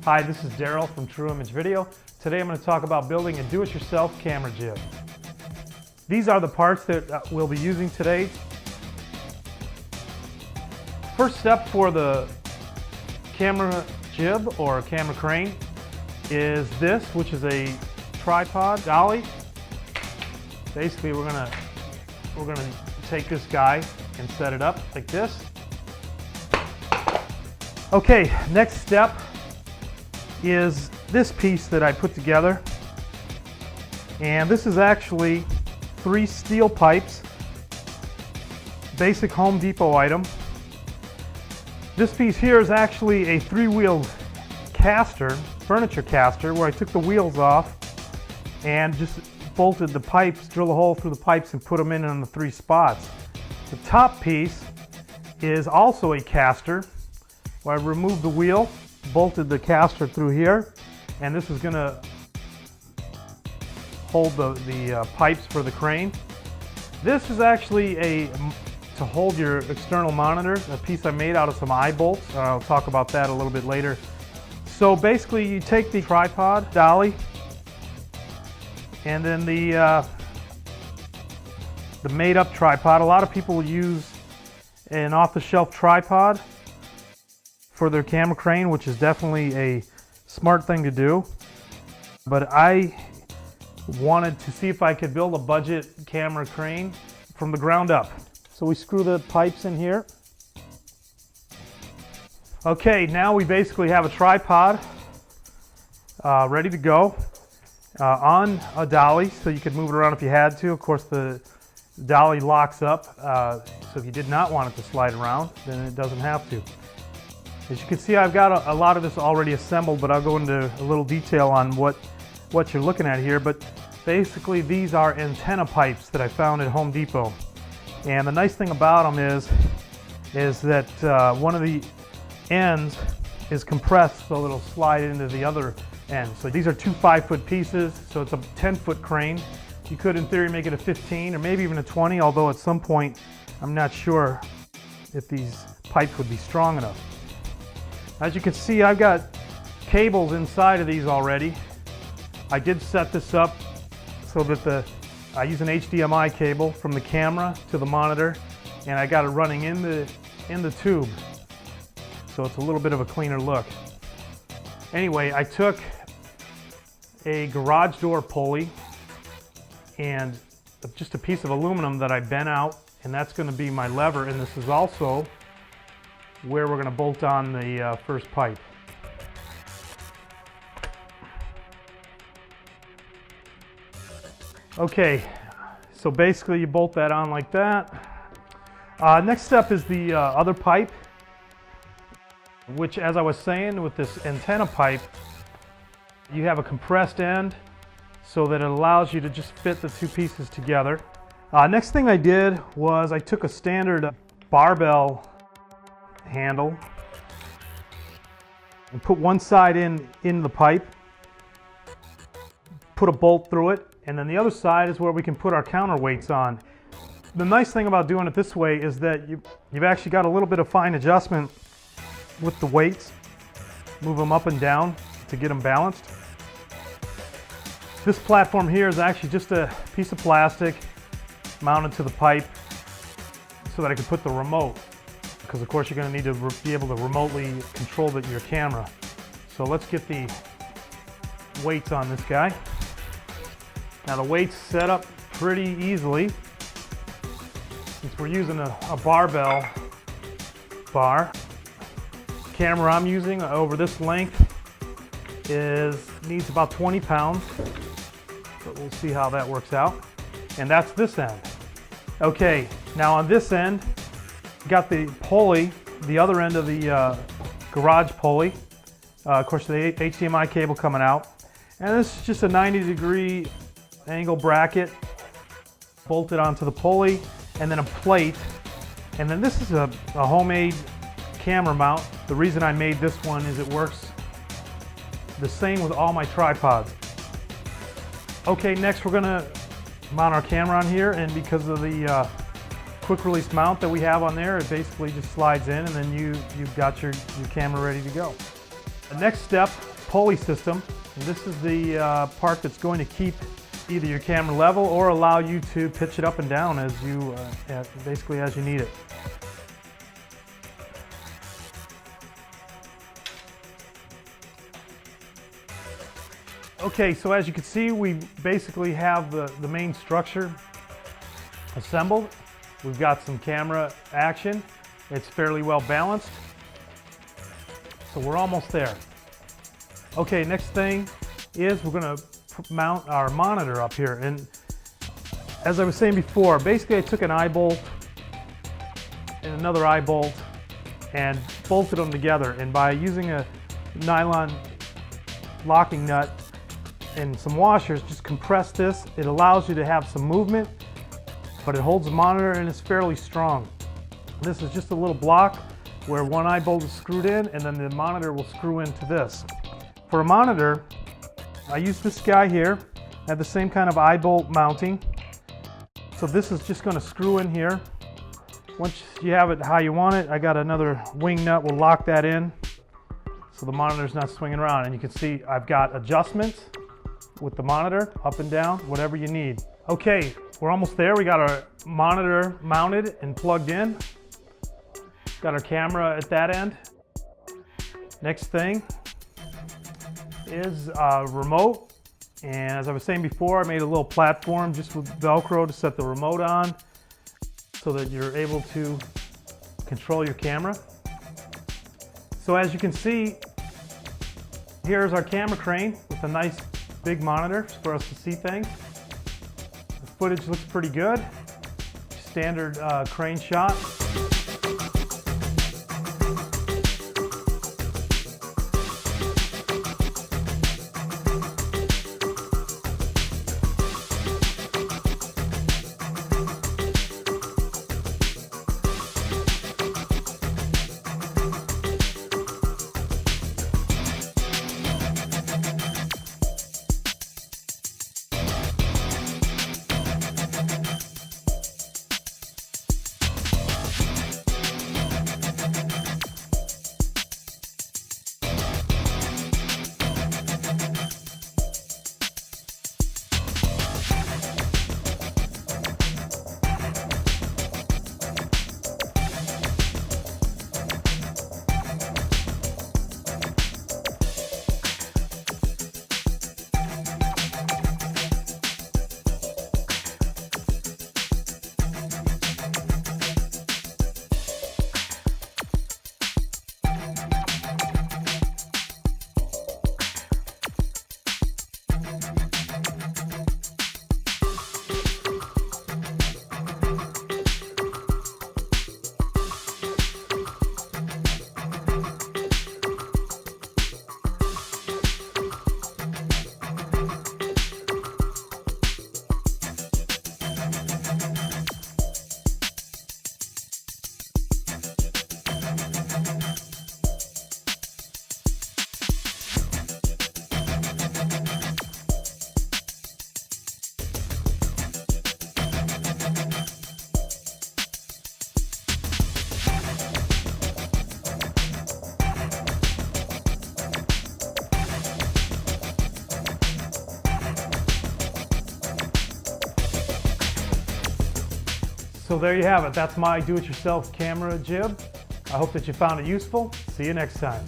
Hi, this is Daryl from True Image Video. Today I'm going to talk about building a do-it-yourself camera jib. These are the parts that we'll be using today. First step for the camera jib or camera crane is this, which is a tripod dolly. Basically we're gonna take this guy and set it up like this. Okay, next step is this piece that I put together, and this is actually 3 steel pipes, basic Home Depot item. This piece here is actually a 3-wheeled caster, furniture caster, where I took the wheels off and just bolted the pipes, drill a hole through the pipes and put them in on the 3 spots. The top piece is also a caster, where I removed the wheel, bolted the caster through here, and this is going to hold the pipes for the crane. This is actually to hold your external monitor, a piece I made out of some eye bolts. I'll talk about that a little bit later. So basically you take the tripod dolly and then the made up tripod. A lot of people will use an off-the-shelf tripod for their camera crane, which is definitely a smart thing to do. But I wanted to see if I could build a budget camera crane from the ground up. So we screw the pipes in here. Okay, now we basically have a tripod ready to go on a dolly, so you could move it around if you had to. Of course, the dolly locks up, so if you did not want it to slide around, then it doesn't have to. As you can see, I've got a lot of this already assembled, but I'll go into a little detail on what you're looking at here. But basically, these are antenna pipes that I found at Home Depot. And the nice thing about them is that one of the ends is compressed so it'll slide into the other end. So these are 2 5-foot pieces, so it's a 10-foot crane. You could, in theory, make it a 15 or maybe even a 20, although at some point I'm not sure if these pipes would be strong enough. As you can see, I've got cables inside of these already. I did set this up so that I use an HDMI cable from the camera to the monitor, and I got it running in the tube, so it's a little bit of a cleaner look. Anyway, I took a garage door pulley and just a piece of aluminum that I bent out, and that's going to be my lever, and this is also where we're going to bolt on the first pipe. Okay, so basically you bolt that on like that. Next step is the other pipe, which, as I was saying, with this antenna pipe, you have a compressed end so that it allows you to just fit the 2 pieces together. Next thing I did was I took a standard barbell handle and put one side in the pipe, put a bolt through it, and then the other side is where we can put our counterweights on. The nice thing about doing it this way is that you've actually got a little bit of fine adjustment with the weights. Move them up and down to get them balanced. This platform here is actually just a piece of plastic mounted to the pipe so that I can put the remote, because of course you're going to need to be able to remotely control your camera. So let's get the weights on this guy. Now the weights set up pretty easily since we're using a barbell bar. The camera I'm using over this length needs about 20 pounds, but we'll see how that works out. And that's this end. Okay, now on this end, got the pulley, the other end of the garage pulley. Of course, the HDMI cable coming out. And this is just a 90-degree angle bracket bolted onto the pulley, and then a plate. And then this is a homemade camera mount. The reason I made this one is it works the same with all my tripods. Okay, next we're gonna mount our camera on here, and because of the quick release mount that we have on there, it basically just slides in and then you've got your camera ready to go. The next step pulley system. And this is the part that's going to keep either your camera level or allow you to pitch it up and down as you, basically as you need it. Okay, so as you can see, we basically have the main structure assembled. We've got some camera action. It's fairly well balanced. So we're almost there. Okay, next thing is we're gonna mount our monitor up here. And as I was saying before, basically I took an eye bolt and another eye bolt and bolted them together. And by using a nylon locking nut and some washers, just compress this. It allows you to have some movement, but it holds the monitor and it's fairly strong. This is just a little block where one eye bolt is screwed in, and then the monitor will screw into this. For a monitor, I use this guy here. I have the same kind of eye bolt mounting. So this is just going to screw in here. Once you have it how you want it, I got another wing nut. We'll lock that in so the monitor's not swinging around. And you can see I've got adjustments with the monitor, up and down, whatever you need. Okay, we're almost there. We got our monitor mounted and plugged in. Got our camera at that end. Next thing is a remote. And as I was saying before, I made a little platform just with Velcro to set the remote on so that you're able to control your camera. So as you can see, here's our camera crane with a nice big monitor for us to see things. The footage looks pretty good. Standard crane shot. So there you have it. That's my do-it-yourself camera jib. I hope that you found it useful. See you next time.